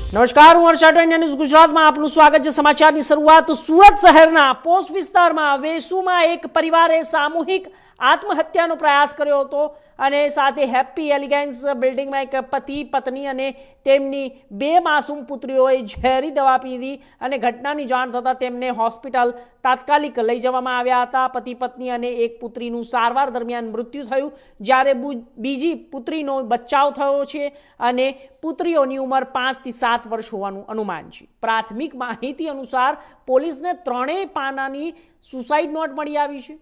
નમસ્કાર, હું હર્ષ અટવાણીયા ન્યૂઝ ગુજરાતમાં આપનું સ્વાગત છે। સમાચારની શરૂઆત સુરત શહેરના પોસ્ટ વિસ્તારમાં વેસુમાં એક પરિવારે સામૂહિક આત્મહત્યાનો પ્રયાસ કર્યો હતો અને સાથે હેપી એલિગન્સ બિલ્ડિંગમાં એક પતિ પત્ની અને તેમની બે માસૂમ પુત્રીઓએ ઝેરી દવા પીધી અને ઘટનાની જાણ થતાં તેમને હોસ્પિટલ તાત્કાલિક લઈ જવામાં આવ્યા હતા। પતિ પત્ની અને એક પુત્રીનું સારવાર દરમિયાન મૃત્યુ થયું, જ્યારે બીજી પુત્રીનો બચાવ થયો છે અને પુત્રીઓની ઉંમર 5 થી 7 વર્ષ હોવાનું અનુમાન છે। પ્રાથમિક માહિતી અનુસાર પોલીસને ત્રણેય પાનાની સુસાઇડ નોટ મળી આવી છે।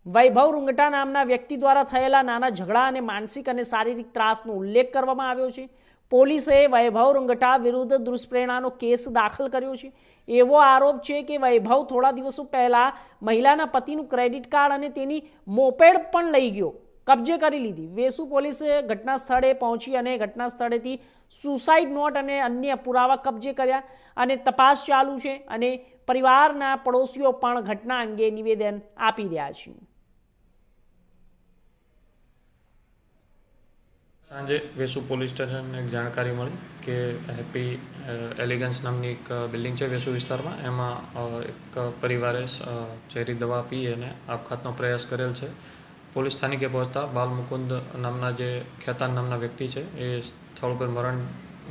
વૈભવ રૂંગટા નામના વ્યક્તિ દ્વારા થયેલા નાના ઝઘડા અને માનસિક અને શારીરિક ત્રાસનો ઉલ્લેખ કરવામાં આવ્યો છે। પોલીસે વૈભવ રૂંગટા વિરુદ્ધ દુષ્પ્રેરણાનો કેસ દાખલ કર્યો છે। એવો આરોપ છે કે વૈભવ થોડા દિવસો પહેલા મહિલાના પતિનું ક્રેડિટ કાર્ડ અને તેની મોપેડ પણ લઈ ગયો, કબજે કરી લીધી। વેસુ પોલીસે ઘટના સ્થળે પહોંચી અને ઘટના સ્થળેથી સુસાઇડ નોટ અને અન્ય પુરાવા કબજે કર્યા અને તપાસ ચાલુ છે અને પરિવારના પડોશીઓ પણ ઘટના અંગે નિવેદન આપી રહ્યા છે। સાંજે વેસુ પોલીસ સ્ટેશન એક જાણકારી મળી કે હેપી એલિગન્સ નામની એક બિલ્ડિંગ છે વેસુ વિસ્તારમાં, એમાં એક પરિવારે ઝેરી દવા પી અને આપઘાતનો પ્રયાસ કરેલ છે। પોલીસ સ્થાનિકે પહોંચતા બાલમુકુંદ નામના જે ખેતાન નામના વ્યક્તિ છે એ સ્થળ પર મરણ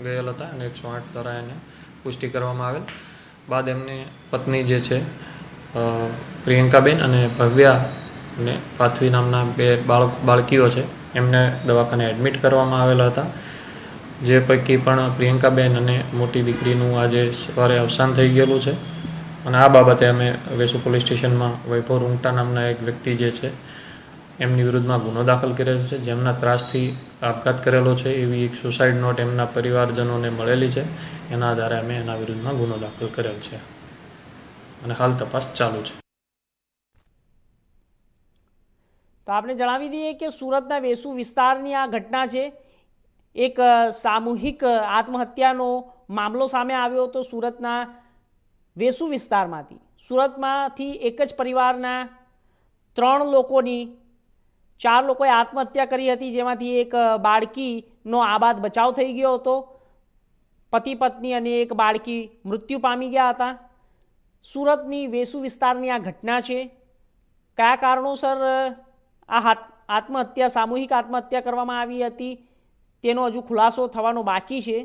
ગયેલ હતા અને 108 દ્વારા એને પુષ્ટિ કરવામાં આવેલ। બાદ એમની પત્ની જે છે પ્રિયંકાબેન અને ભવ્યા અને પાથવી નામના બે બાળકીઓ છે એમને દવાખાને એડમિટ કરવામાં આવેલા હતા, જે પૈકી પણ પ્રિયંકાબેન અને મોટી દીકરીનું આજે સવારે અવસાન થઈ ગયેલું છે અને આ બાબતે અમે વેસુ પોલીસ સ્ટેશનમાં વૈભવ રૂંગટા નામના એક વ્યક્તિ જે છે એમની વિરુદ્ધમાં ગુનો દાખલ કરેલો છે, જેમના ત્રાસથી આપઘાત કરેલો છે એવી એક સુસાઇડ નોટ એમના પરિવારજનોને મળેલી છે। એના આધારે અમે એના વિરુદ્ધમાં ગુનો દાખલ કરેલ છે અને હાલ તપાસ ચાલુ છે। તો આપણે જણાવી દઈએ કે સુરતના વેસુ વિસ્તારની આ ઘટના છે। એક સામૂહિક આત્મહત્યાનો મામલો સામે આવ્યો હતો સુરતના વેસુ વિસ્તારમાંથી। સુરતમાંથી એક જ પરિવારના 3 લોકોની 4 લોકોએ આત્મહત્યા કરી હતી, જેમાંથી એક બાળકીનો આબાદ બચાવ થઈ ગયો હતો। પતિ પત્ની અને એક બાળકી મૃત્યુ પામી ગયા હતા। સુરતની વેસુ વિસ્તારની આ ઘટના છે। કયા કારણોસર આ આત્મહત્યા સામૂહિક આત્મહત્યા કરવામાં આવી હતી તેનો હજુ ખુલાસો થવાનો બાકી છે।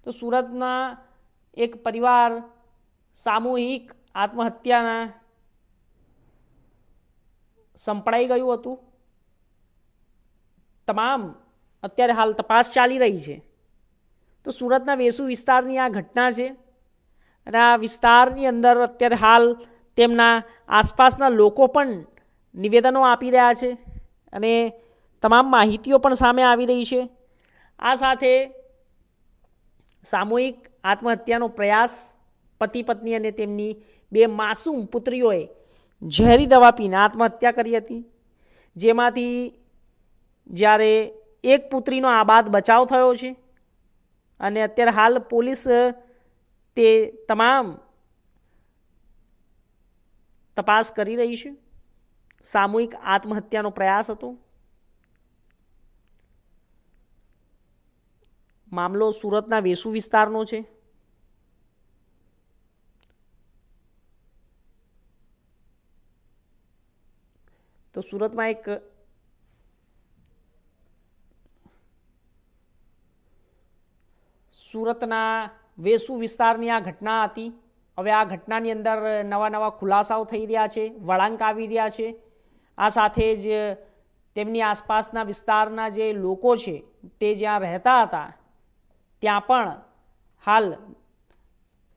તો સુરતના એક પરિવાર સામૂહિક આત્મહત્યાના સંપડાઈ ગયું હતું। તમામ અત્યારે હાલ તપાસ ચાલી રહી છે। તો સુરતના વેસુ વિસ્તારની આ ઘટના છે અને આ વિસ્તારની અંદર અત્યારે હાલ તેમના આસપાસના લોકો પણ નિવેદનો આપી રહ્યા છે અને તમામ માહિતીઓ પણ સામે આવી રહી છે। આ સાથે સામૂહિક આત્મહત્યાનો પ્રયાસ પતિ પત્ની અને તેમની બે માસૂમ પુત્રીઓએ ઝેરી દવા પીને આત્મહત્યા કરી હતી, જેમાંથી જ્યારે એક પુત્રીનો આબાદ બચાવ થયો છે અને અત્યારે હાલ પોલીસ તે તમામ તપાસ કરી રહી છે। સામૂહિક આત્મહત્યાનો પ્રયાસ હતો। મામલો સુરતના વેસુ વિસ્તારનો છે। તો સુરતમાં એક સુરતના વેસુ વિસ્તારની આ ઘટના હતી। હવે આ ઘટનાની અંદર નવા ખુલાસાઓ થઈ રહ્યા છે, વળાંક આવી રહ્યા છે। આ સાથે જ તેમની આસપાસના વિસ્તારના જે લોકો છે તે જ્યાં રહેતા હતા ત્યાં પણ હાલ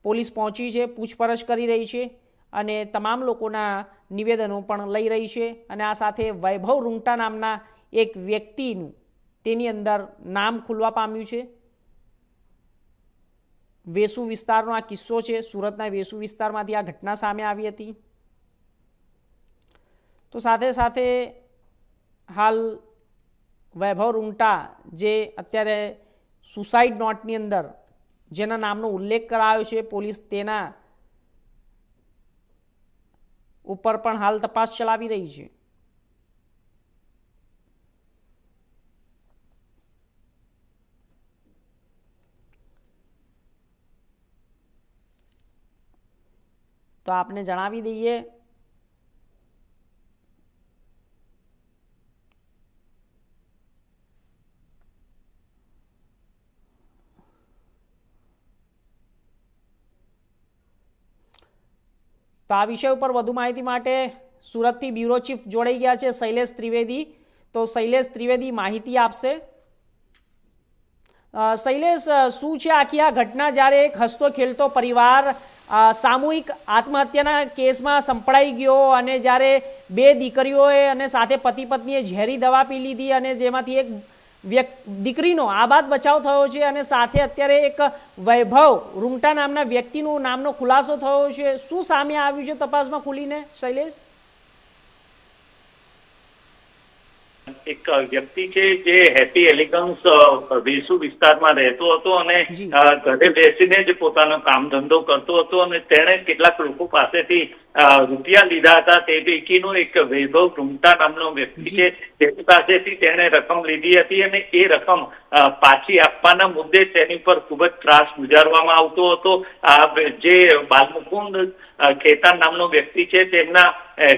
પોલીસ પહોંચી છે, પૂછપરછ કરી રહી છે અને તમામ લોકોના નિવેદનો પણ લઈ રહી છે। અને આ સાથે વૈભવ રૂંગટા નામના એક વ્યક્તિનું તેની અંદર નામ ખુલવા પામ્યું છે। વેસુ વિસ્તારનો આ કિસ્સો છે। સુરતના વેસુ વિસ્તારમાંથી આ ઘટના સામે આવી હતી। તો સાથે સાથે હાલ વૈભવ રૂંગટા જે અત્યારે સુસાઇડ નોટની અંદર જેના નામનો ઉલ્લેખ કરાયો છે, પોલીસ તેના ઉપર પણ હાલ તપાસ ચલાવી રહી છે। તો આપને જણાવી દઈએ તો આ વિષય ઉપર વધુ માહિતી માટે સુરતથી બ્યુરો ચીફ જોડાઈ ગયા છે શૈલેષ ત્રિવેદી. તો શૈલેષ ત્રિવેદી માહિતી આપશે. શૈલેષ, શું છે આખી આ ઘટના જ્યારે એક હસતો ખેલતો પરિવાર સામૂહિક આત્મહત્યાના કેસમાં સંપડાઈ ગયો અને જ્યારે બે દીકરીઓએ અને સાથે પતિ પત્નીએ ઝેરી દવા પી લીધી અને જેમાંથી એક દીકરીનો આબાદ બચાવ થયો છે અને સાથે અત્યારે એક વૈભવ રૂંગટા નામના વ્યક્તિનું નામનો ખુલાસો થયો છે, શું સામે આવ્યું છે તપાસમાં ખુલીને શૈલેષ? એક વ્યક્તિ છે જે હેપી એલિગન્સ વેસુ વિસ્તારમાં રહેતો હતો અને ઘરે બેસીને જ પોતાનો કામ ધંધો કરતો હતો અને તેણે કેટલાક લોકો પાસેથી રૂપિયા લીધા હતા. તે પૈકીનો એક વૈભવ રૂંગટા નામનો વ્યક્તિ છે તેની પાસેથી તેણે રકમ લીધી હતી અને એ રકમ પાછી આપવાના મુદ્દે તેની પર ખૂબ જ ત્રાસ ગુજારવામાં આવતો હતો. જે બાલમુકુંદ ખેતાન નામનો વ્યક્તિ છે તેમના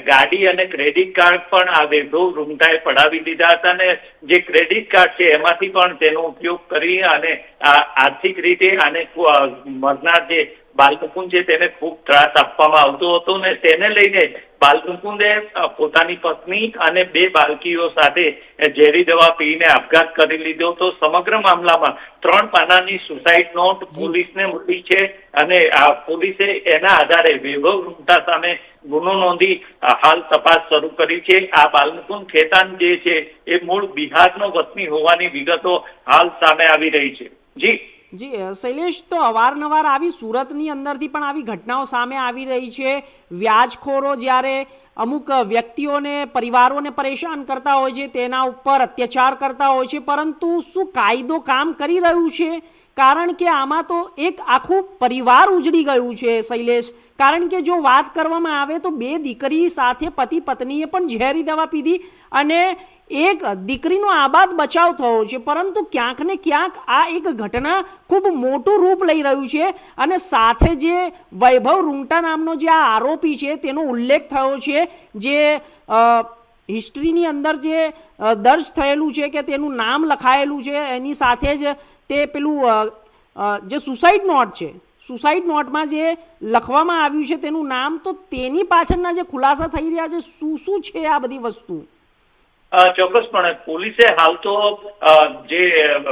ગાડી અને ક્રેડિટ કાર્ડ પણ આ વૈભવ રૂંગટાએ પડાવી દીધા હતા અને જે ક્રેડિટ કાર્ડ છે એમાંથી પણ તેનો ઉપયોગ કરી અને આર્થિક રીતે આને મરનાર જે બાલમુકુંદ છે તેને ખૂબ ત્રાસ આપવામાં આવતો હતો ને તેને લઈને બાલમુકુંદે પોતાની પત્ની અને બે બાળકીઓ સાથે ઝેરી દવા પીને આપઘાત કરી લીધો હતો. સમગ્ર મામલામાં 3 પાનાની સુસાઇડ નોટ પોલીસને મળી છે અને પોલીસે એના આધારે વૈભવ રૂંગટા સામે ગુનો નોંધી હાલ તપાસ શરૂ કરી છે. આ બાલમુકુંદ ખેતાન જે છે એ મૂળ બિહારનો વતની હોવાની વિગતો હાલ સામે આવી રહી છે. જી શૈલેષ, તો અવારનવાર આવી સુરતની અંદરથી પણ આવી ઘટનાઓ સામે આવી રહી છે. વ્યાજખોરો જ્યારે અમુક વ્યક્તિઓને પરિવારોને પરેશાન કરતા હોય છે તેના ઉપર અત્યાચાર કરતા હોય છે, પરંતુ શું કાયદો કામ કરી રહ્યું છે? કારણ કે આમાં તો એક આખું પરિવાર ઉજળી ગયું છે શૈલેષ. કારણ કે જો વાત કરવામાં આવે તો બે દીકરી સાથે પતિ પત્નીએ પણ ઝેરી દવા પીધી અને એક દીકરીનો આબાદ બચાવ થયો છે, પરંતુ ક્યાંક ને ક્યાંક આ એક ઘટના ખૂબ મોટું રૂપ લઈ રહ્યું છે અને સાથે જે વૈભવ રૂંગટા નામનો જે આ આરોપી છે તેનો ઉલ્લેખ થયો છે, જે હિસ્ટ્રીની અંદર જે દર્જ થયેલું છે કે તેનું નામ લખાયેલું છે, એની સાથે જ તે પેલું જે સુસાઇડ નોટ છે, સુસાઇડ નોટમાં જે લખવામાં આવ્યું છે તેનું નામ, તો તેની પાછળના જે ખુલાસા થઈ રહ્યા છે શું છે આ બધી વસ્તુ? ચોક્કસપણે પોલીસે હાલ તો જે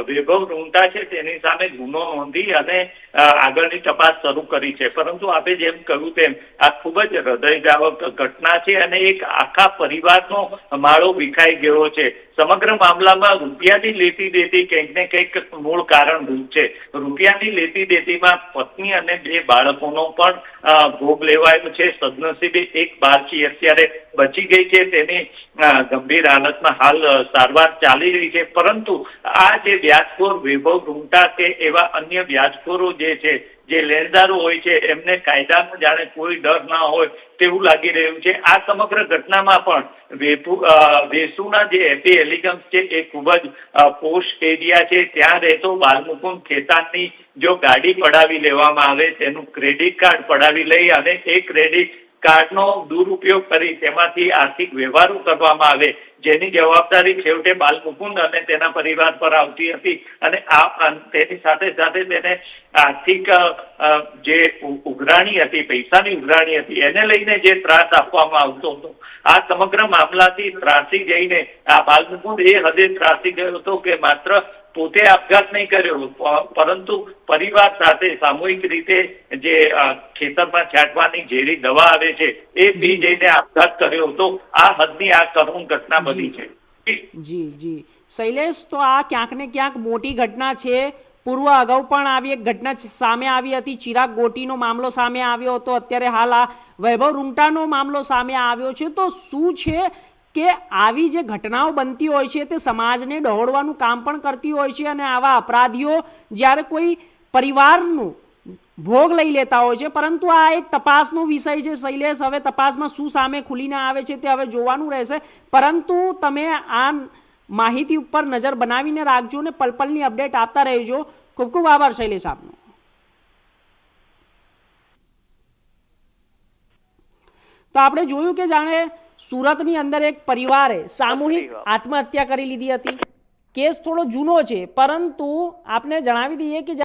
વૈભવ રૂંગટા છે તેની સામે ગુનો નોંધી અને આગળની તપાસ શરૂ કરી છે. પરંતુ આપણે જેમ કહ્યું તેમ આ ખૂબ જ હૃદયદ્રાવક ઘટના છે અને એક આખા પરિવારનો માળો વિખાઈ ગયો છે. સમગ્ર મામલામાં રૂપિયાની લેતી દેતી કંઈક ને કંઈક મૂળ કારણભૂત છે. રૂપિયાની લેતી દેતીમાં પત્ની અને બે બાળકોનો પણ ભોગ લેવાયો છે. સદનસીબે એક બાળકી અત્યારે બચી ગઈ છે, તેની ગંભીર હાલતમાં હાલ સારવાર ચાલી રહી છે. પરંતુ આ જે વ્યાજખોર વૈભવ રૂંગટા કે એવા અન્ય વ્યાજખોરો જે છે, જે લેણદારો હોય છે, એમને કાયદાનો જાણે કોઈ ડર ના હોય તેવું લાગી રહ્યું છે. આ સમગ્ર ઘટનામાં પણ વેસુના જે હેપી એલિગન્સ છે એ ખૂબ જ પોશ એરિયા છે. ત્યાં રહેતો બાલમુકુંદ ખેતાનની જો ગાડી પડાવી લેવામાં આવે, તેનું ક્રેડિટ કાર્ડ પડાવી લઈ અને એ ક્રેડિટ કાર્ડનો દુરુપયોગ કરી તેમાંથી આર્થિક વ્યવહારો કરવામાં આવે, જેની જવાબદારી છેવટે બાલમુકુંદ અને તેના પરિવાર પર આવતી હતી અને તેની સાથે સાથે તેને આર્થિક જે ઉઘરાણી હતી, પૈસાની ઉઘરાણી હતી, એને લઈને જે ત્રાસ આપવામાં આવતો હતો, આ સમગ્ર મામલાથી ત્રાસી જઈને આ બાલમુકુંદ એ હદે ત્રાસી ગયો હતો કે માત્ર પોતે આપઘાત નહીં કર્યો, પરંતુ પરિવાર સાથે સામૂહિક રીતે જે ખેતરમાં છાંટવાની ઝેરી દવા આવે છે એ પી જઈને આપઘાત કર્યો હતો. આ હદની આ કરુણ ઘટના બની છે. જી શૈલેષ, તો આ ક્યાંક ને ક્યાંક મોટી ઘટના છે. પૂર્વ અગાઉ પણ આવી એક ઘટના સામે આવી હતી, ચિરાગ ગોટીનો મામલો સામે આવ્યો હતો, અત્યારે હાલ આ વૈભવ રૂંગટાનો મામલો સામે આવ્યો છે. તો શું છે કે આવી જે ઘટનાઓ બનતી હોય છે તે સમાજને દોહડવાનું કામ પણ કરતી હોય છે અને આવા અપરાધીઓ જ્યારે કોઈ પરિવારનું ભોગ લઈ લેતા હોય છે, પરંતુ આ એક તપાસનો વિષય છે શૈલેષ. હવે તપાસમાં શું સામે ખુલીને આવે છે તે હવે જોવાનું રહેશે, પરંતુ તમે આ માહિતી ઉપર નજર બનાવીને રાખજો અને પલપલની અપડેટ આપતા રહેજો. ખૂબ ખૂબ આભાર શૈલેષ આપનો. તો આપણે જોયું કે જાણે સુરતની અંદર એક પરિવારે સામૂહિક આત્મહત્યા કરી લીધી હતી. કેસ થોડો જૂનો છે, પરંતુ આપને જણાવી દઈએ કે